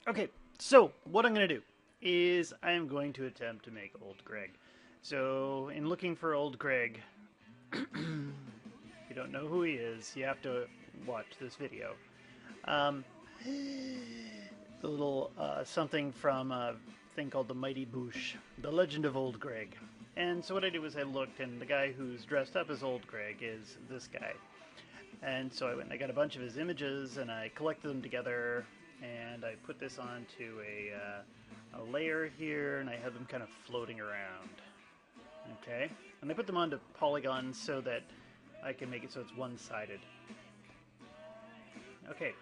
Okay, so what I'm going to do is I am going to attempt to make old Gregg. So, in looking for old Gregg, if you don't know who he is, you have to watch this video. Um, the little something from a thing called the Mighty Boosh, the Legend of Old Gregg. And so what I did was I looked, and the guy who's dressed up as old Gregg is this guy. And so I went and I got a bunch of his images and I collected them together and I put this onto a layer here and I have them kind of floating around. Okay, and I put them onto polygons so that I can make it so it's one-sided. Okay,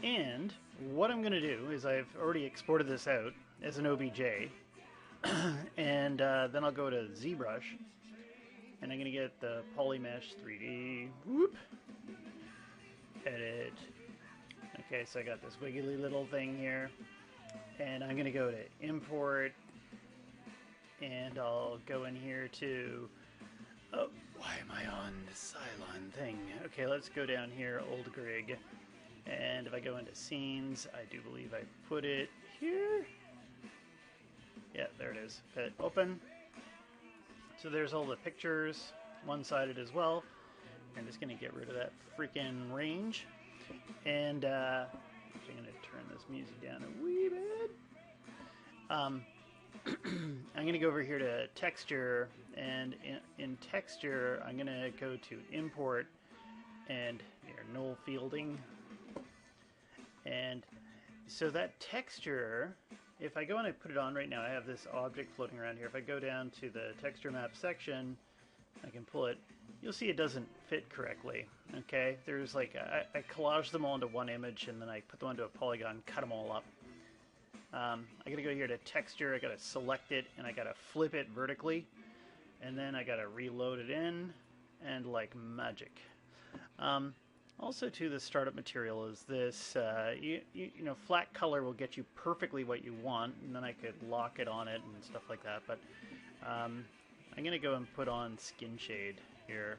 and what I'm going to do is I've already exported this out as an OBJ, and then I'll go to Zbrush, and I'm going to get the Polymesh 3D, whoop, edit. Okay, so I got this wiggly little thing here, and I'm going to go to import, and I'll go in here to, oh, why am I on this Cylon thing? Okay, let's go down here, old Gregg, and if I go into scenes, I do believe I put it here. Yeah, there it is. Hit open. So there's all the pictures, one-sided as well. I'm just going to get rid of that freaking range. And actually I'm going to turn this music down a wee bit. I'm going to go over here to texture, and in texture I'm going to go to import and here, null fielding. And so that texture, if I go and I put it on right now, I have this object floating around here. If I go down to the texture map section, I can pull it. You'll see it doesn't fit correctly. Okay, there's like I collage them all into one image and then I put them onto a polygon, cut them all up. I gotta go here to texture. I gotta select it and I gotta flip it vertically, and then I gotta reload it in, and like magic. Also, too, the startup material is this. You know, flat color will get you perfectly what you want, and then I could lock it on it and stuff like that. But I'm gonna go and put on skin shade here,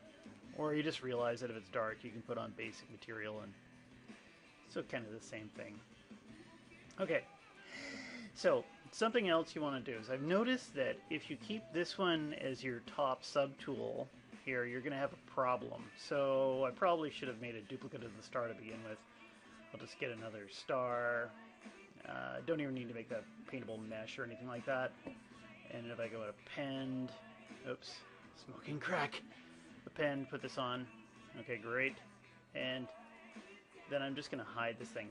or you just realize that if it's dark, you can put on basic material, and so kind of the same thing. Okay. So, something else you want to do is I've noticed that if you keep this one as your top subtool here, you're going to have a problem. So I probably should have made a duplicate of the star to begin with. I'll just get another star. Don't even need to make that paintable mesh or anything like that. And if I go to append, oops, smoking crack. Append, put this on. Okay, great. And then I'm just going to hide this thing.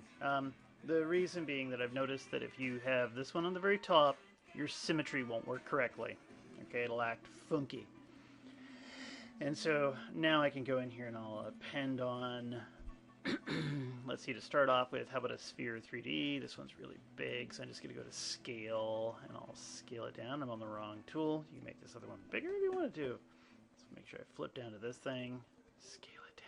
The reason being that I've noticed that if you have this one on the very top, your symmetry won't work correctly. Okay, it'll act funky. And so now I can go in here and I'll append on, let's see, to start off with, how about a sphere 3D? This one's really big, so I'm just going to go to scale, and I'll scale it down. I'm on the wrong tool. You can make this other one bigger if you want to. Let's make sure I flip down to this thing, scale it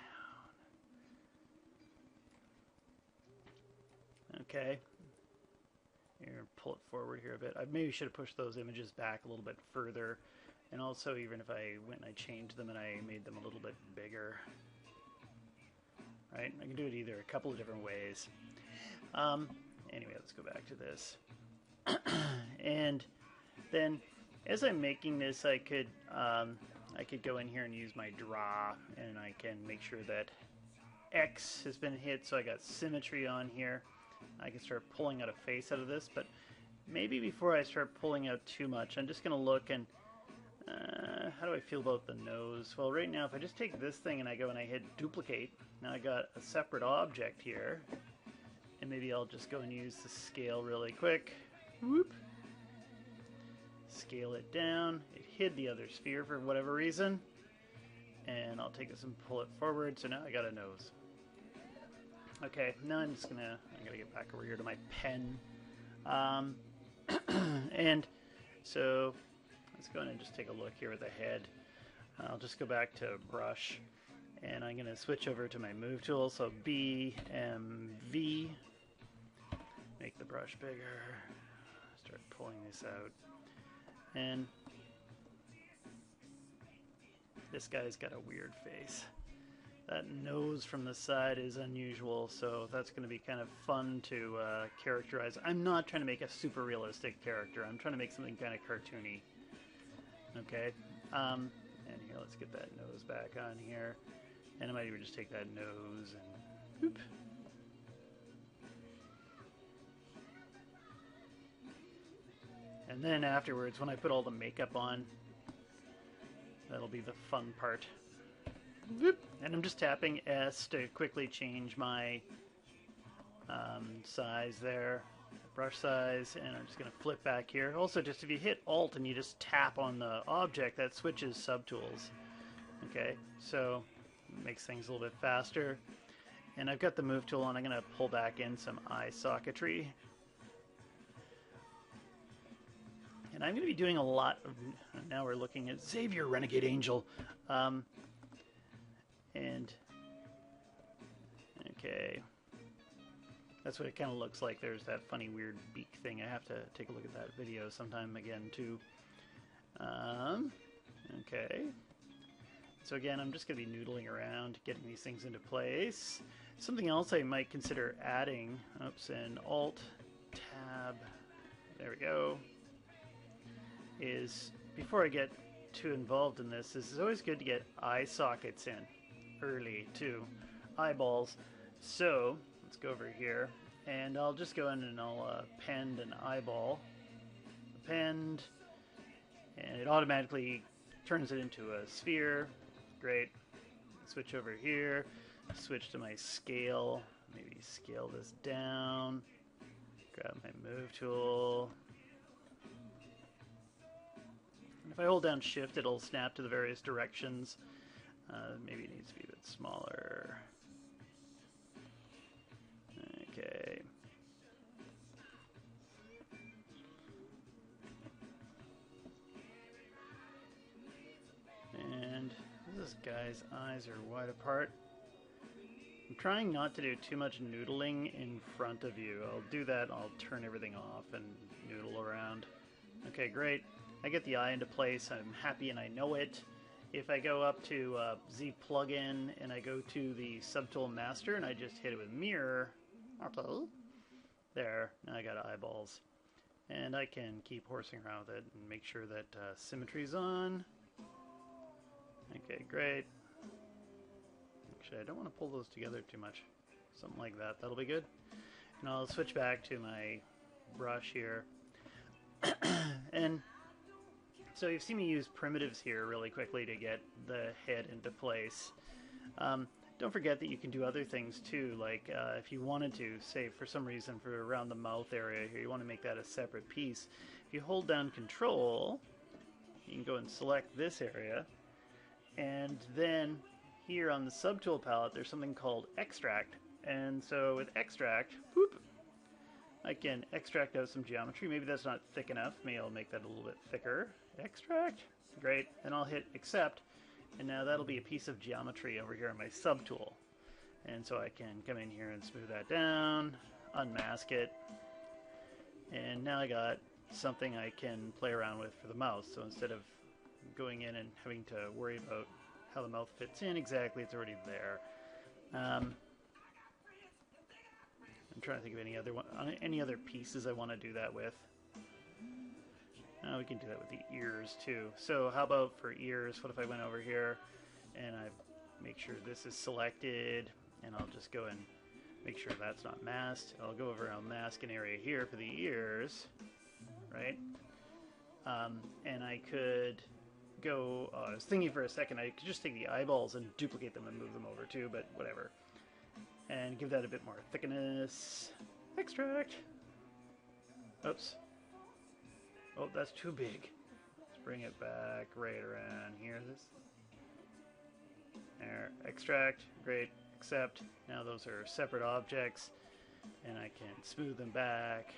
down. Okay. Here, pull it forward here a bit. I maybe should have pushed those images back a little bit further. And also, even if I went and I changed them and I made them a little bit bigger. Right? I can do it either a couple of different ways. Anyway, let's go back to this. And then, as I'm making this, I could go in here and use my draw, and I can make sure that X has been hit, so I got symmetry on here. I can start pulling out a face out of this, but maybe before I start pulling out too much, I'm just going to look and how do I feel about the nose? Well, right now, if I just take this thing and I go and I hit duplicate, now I got a separate object here, and maybe I'll just go and use the scale really quick. Whoop. Scale it down. It hid the other sphere for whatever reason, and I'll take this and pull it forward, so now I got a nose. Okay, now I'm gonna get back over here to my pen. And so let's go in and just take a look here at the head. I'll just go back to brush, and I'm gonna switch over to my move tool. So BMV, make the brush bigger, start pulling this out. And this guy's got a weird face. That nose from the side is unusual, so that's going to be kind of fun to characterize. I'm not trying to make a super realistic character. I'm trying to make something kind of cartoony. Okay, and here, let's get that nose back on here. And I might even just take that nose and whoop. And then afterwards, when I put all the makeup on, that'll be the fun part. Whoop. And I'm just tapping S to quickly change my size there, brush size, and I'm just going to flip back here. Also, just if you hit Alt and you just tap on the object, that switches subtools. Okay, so it makes things a little bit faster. And I've got the move tool on. I'm going to pull back in some eye socketry. And I'm going to be doing a lot of, now we're looking at Xavier, Renegade Angel. And, okay, that's what it kind of looks like. There's that funny weird beak thing. I have to take a look at that video sometime again too. Okay, so again, I'm just going to be noodling around, getting these things into place. Something else I might consider adding, oops, and Alt, Tab, there we go, is before I get too involved in this, it's always good to get eye sockets in early too, eyeballs. So let's go over here and I'll just go in and I'll append an eyeball, append, and it automatically turns it into a sphere. Great. Switch over here, switch to my scale, maybe scale this down, grab my move tool. If I hold down Shift, it'll snap to the various directions. Maybe it needs to be a bit smaller. Okay. And this guy's eyes are wide apart. I'm trying not to do too much noodling in front of you. I'll do that, I'll turn everything off and noodle around. Okay, great. I get the eye into place, I'm happy and I know it. If I go up to Z plugin and I go to the subtool master and I just hit it with mirror, there, now I got eyeballs. And I can keep horsing around with it and make sure that symmetry's on. Okay, great. Actually, I don't want to pull those together too much. Something like that, that'll be good. And I'll switch back to my brush here. And so you've seen me use primitives here really quickly to get the head into place. Don't forget that you can do other things too, like if you wanted to, say for some reason for around the mouth area here, you want to make that a separate piece. If you hold down Control, you can go and select this area, and then here on the subtool palette there's something called Extract. And so with Extract, whoop, I can extract out some geometry. Maybe that's not thick enough. Maybe I'll make that a little bit thicker. Extract. Great. And I'll hit Accept. And now that'll be a piece of geometry over here on my subtool. And so I can come in here and smooth that down, unmask it. And now I got something I can play around with for the mouth. So instead of going in and having to worry about how the mouth fits in exactly, it's already there. I'm trying to think of any other pieces I want to do that with. We can do that with the ears too. So how about for ears, what if I went over here and I make sure this is selected, and I'll just go and make sure that's not masked. I'll go over and I'll mask an area here for the ears, right? And I could go, I was thinking for a second, I could just take the eyeballs and duplicate them and move them over too, but whatever. And give that a bit more thickness. Extract. Oops. Oh, that's too big. Let's bring it back right around here. There. Extract. Great. Accept. Now those are separate objects, and I can smooth them back.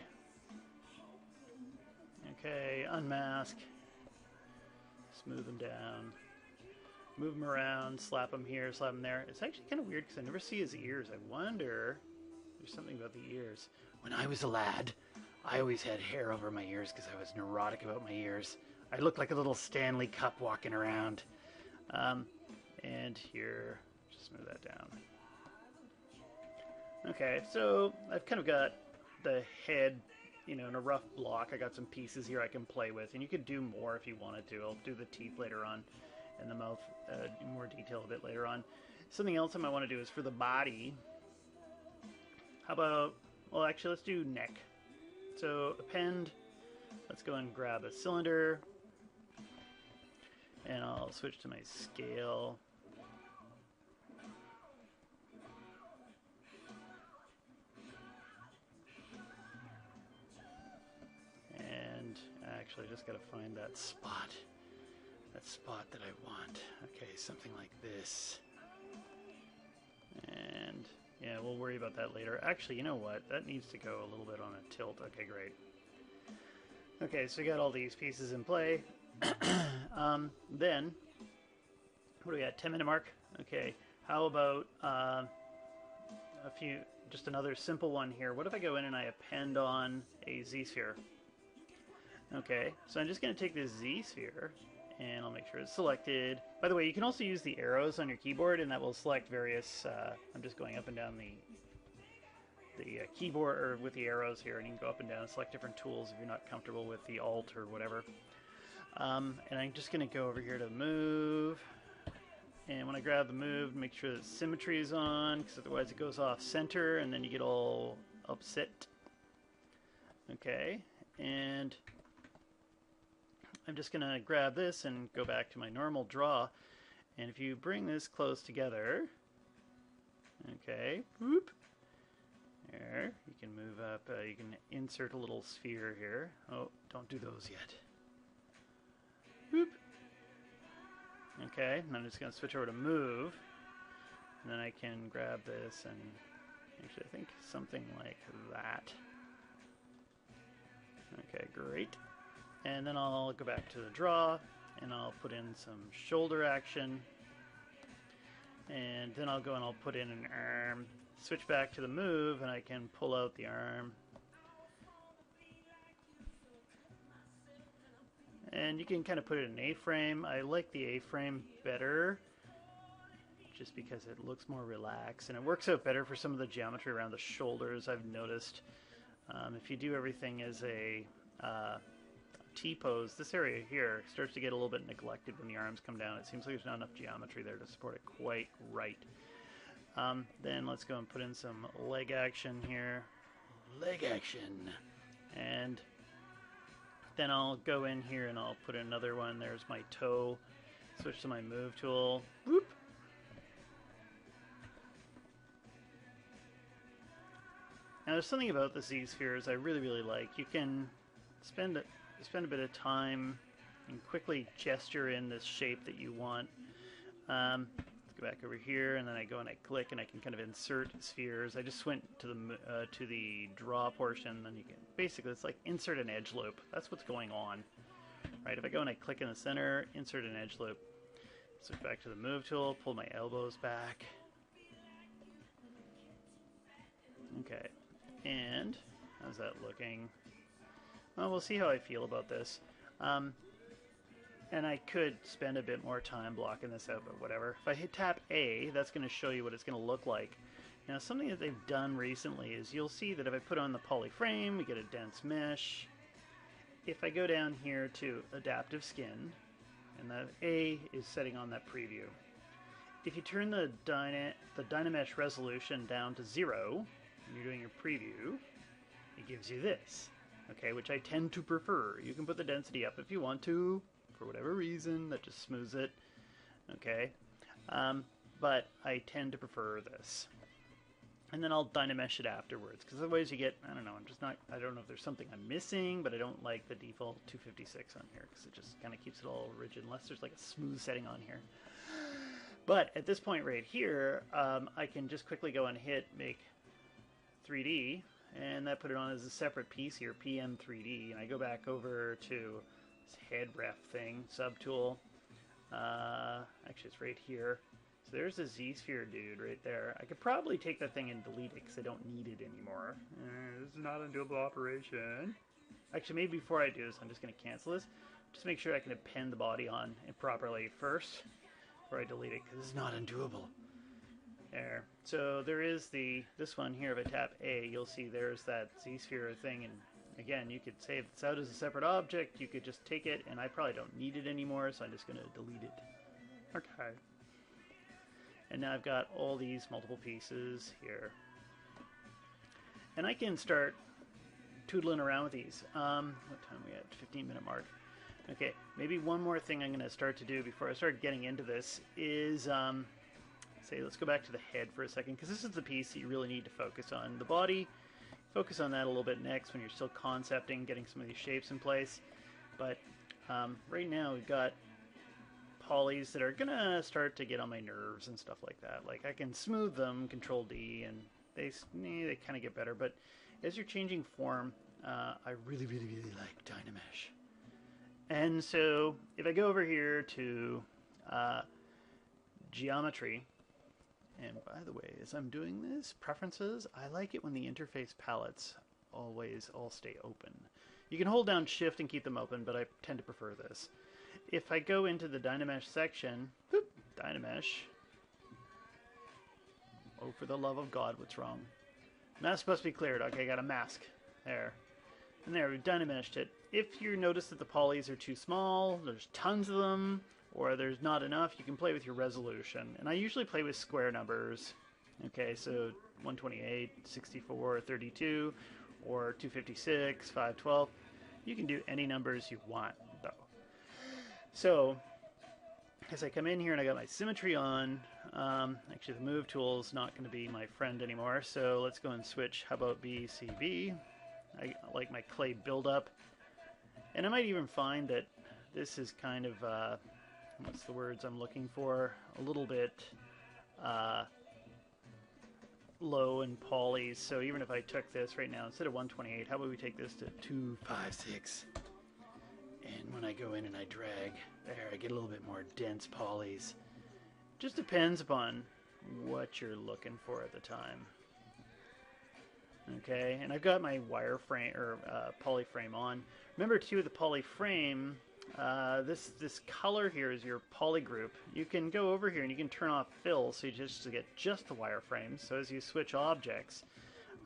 Okay. Unmask. Smooth them down. Move them around, slap them here, slap them there. It's actually kind of weird because I never see his ears. I wonder if there's something about the ears. When I was a lad, I always had hair over my ears because I was neurotic about my ears. I looked like a little Stanley Cup walking around. And here, just smooth that down. Okay, so I've kind of got the head, you know, in a rough block. I got some pieces here I can play with, and you could do more if you wanted to. I'll do the teeth later on, and the mouth in more detail a bit later on. Something else I might want to do is for the body. How about, well, actually, let's do neck. So append, let's go and grab a cylinder, and I'll switch to my scale. And actually, I just gotta find that spot that I want. Okay, something like this. And yeah, we'll worry about that later. Actually, you know what? That needs to go a little bit on a tilt. Okay, great. Okay, so we got all these pieces in play. Then, what do we got? 10-minute mark? Okay, how about just another simple one here. What if I go in and I append on a Z-sphere? Okay, so I'm just going to take this Z-sphere, and I'll make sure it's selected. By the way, you can also use the arrows on your keyboard, and that will select various, I'm just going up and down the keyboard, or with the arrows here, and you can go up and down and select different tools if you're not comfortable with the Alt or whatever. And I'm just going to go over here to move, and when I grab the move, make sure that symmetry is on, because otherwise it goes off center, and then you get all upset. Okay, and I'm just going to grab this and go back to my normal draw. And if you bring this close together, okay, whoop, there, you can move up, you can insert a little sphere here. Oh, don't do those yet. Whoop. Okay, and I'm just going to switch over to move. And then I can grab this and actually I think something like that. Okay, great. And then I'll go back to the draw, and I'll put in some shoulder action. And then I'll go and I'll put in an arm. Switch back to the move, and I can pull out the arm. And you can kind of put it in A-frame. I like the A-frame better, just because it looks more relaxed. And it works out better for some of the geometry around the shoulders, I've noticed. If you do everything as a T-pose, this area here starts to get a little bit neglected when the arms come down. It seems like there's not enough geometry there to support it quite right. Then let's go and put in some leg action here. Leg action! And then I'll go in here and I'll put in another one. There's my toe. Switch to my move tool. Whoop! Now there's something about the Z-spheres I really, really like. You can spend a bit of time and quickly gesture in this shape that you want. Let's go back over here, and then I go and I click, and I can kind of insert spheres. I just went to the draw portion, then you can basically, it's like insert an edge loop. That's what's going on, right? If I go and I click in the center, insert an edge loop. Switch back to the move tool, pull my elbows back. Okay, and how's that looking? Well, we'll see how I feel about this. And I could spend a bit more time blocking this out, but whatever. If I hit tap A, that's going to show you what it's going to look like. Now, something that they've done recently is you'll see that if I put on the polyframe, we get a dense mesh. If I go down here to adaptive skin, and the A is setting on that preview. If you turn the Dynamesh resolution down to 0, and you're doing your preview, it gives you this. Okay, which I tend to prefer. You can put the density up if you want to, for whatever reason, that just smooths it. Okay, but I tend to prefer this. And then I'll Dynamesh it afterwards, because otherwise you get, I don't know, I don't know if there's something I'm missing, but I don't like the default 256 on here, because it just kind of keeps it all rigid, unless there's like a smooth setting on here. But at this point right here, I can just quickly go and hit make 3D, and that put it on as a separate piece here, PM3D, and I go back over to this head ref thing, subtool. Actually, it's right here. So there's a Z-sphere dude right there. I could probably take that thing and delete it because I don't need it anymore. This is not a doable operation. Actually, maybe before I do this, I'm just going to cancel this. Just make sure I can append the body on it properly first before I delete it, because it's not undoable. There. So there is this one here. If I tap A, you'll see there's that Z-sphere thing. And again, you could save this out as a separate object. You could just take it, and I probably don't need it anymore, so I'm just going to delete it. Okay. And now I've got all these multiple pieces here. And I can start tootling around with these. What time are we at? 15-minute mark. Okay, maybe one more thing I'm going to start to do before I start getting into this is... say, let's go back to the head for a second, because this is the piece that you really need to focus on. The body, focus on that a little bit next when you're still concepting, getting some of these shapes in place. But right now we've got polys that are going to start to get on my nerves and stuff like that. Like, I can smooth them, Control D, and they kind of get better. But as you're changing form, I really, really, really like Dynamesh. And so if I go over here to Geometry, and by the way, as I'm doing this, Preferences, I like it when the interface palettes all stay open. You can hold down Shift and keep them open, but I tend to prefer this. If I go into the Dynamesh section, whoop, Dynamesh. Oh, for the love of God, what's wrong? Mask must be cleared. Okay, I got a mask. There. And there, we've Dynameshed it. If you notice that the polys are too small, there's tons of them, or there's not enough, you can play with your resolution. And I usually play with square numbers. Okay, so 128, 64, 32, or 256, 512. You can do any numbers you want, though. So, as I come in here and I got my symmetry on, actually the move tool is not going to be my friend anymore, so let's go and switch. How about BCB? I like my clay buildup. And I might even find that this is kind of, what's the words I'm looking for? A little bit low in polys. So even if I took this right now, instead of 128, how about we take this to 256? And when I go in and I drag, there, I get a little bit more dense polys. Just depends upon what you're looking for at the time. Okay, and I've got my wireframe or poly frame on. Remember too, the poly frame, this color here is your poly group. You can go over here and you can turn off fill, so you just get just the wireframe. So as you switch objects,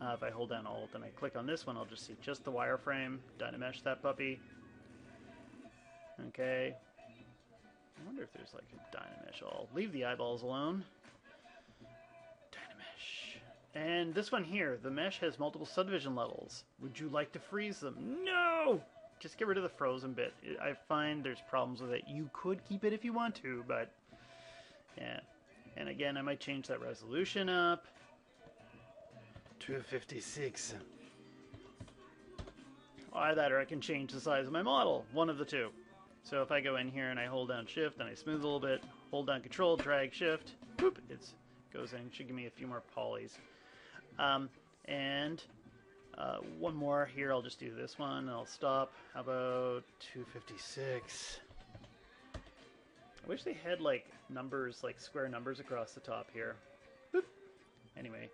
if I hold down Alt and I click on this one, I'll just see just the wireframe. Dynamesh that puppy. Okay. I wonder if there's like a Dynamesh. I'll leave the eyeballs alone. Dynamesh. And this one here, the mesh has multiple subdivision levels. Would you like to freeze them? No! Just get rid of the frozen bit. I find there's problems with it. You could keep it if you want to, but yeah. And again, I might change that resolution up to 56. Either that, or I can change the size of my model. One of the two. So if I go in here and I hold down Shift and I smooth a little bit, hold down Control, drag Shift, whoop, it goes in. It should give me a few more polys. One more here. I'll just do this one and I'll stop. How about 256? I wish they had like numbers, like square numbers across the top here. Boop. Anyway.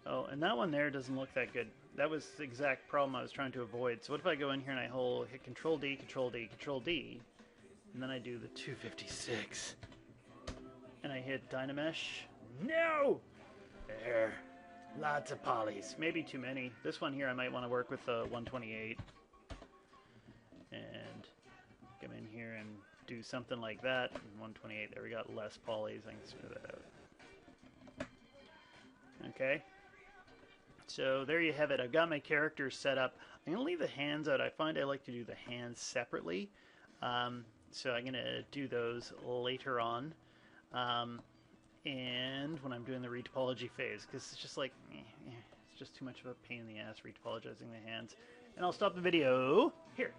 Oh, and that one there doesn't look that good. That was the exact problem I was trying to avoid. So what if I go in here and I hit Control D, Control D, Control D, and then I do the 256, and I hit Dynamesh. No! There. Lots of polys. Maybe too many. This one here I might want to work with the 128. And come in here and do something like that. And 128, there we got less polys. I can smooth that out. Okay. So there you have it. I've got my characters set up. I'm going to leave the hands out. I find I like to do the hands separately. So I'm going to do those later on. And when I'm doing the retopology phase, because it's just like, it's just too much of a pain in the ass retopologizing the hands. And I'll stop the video here.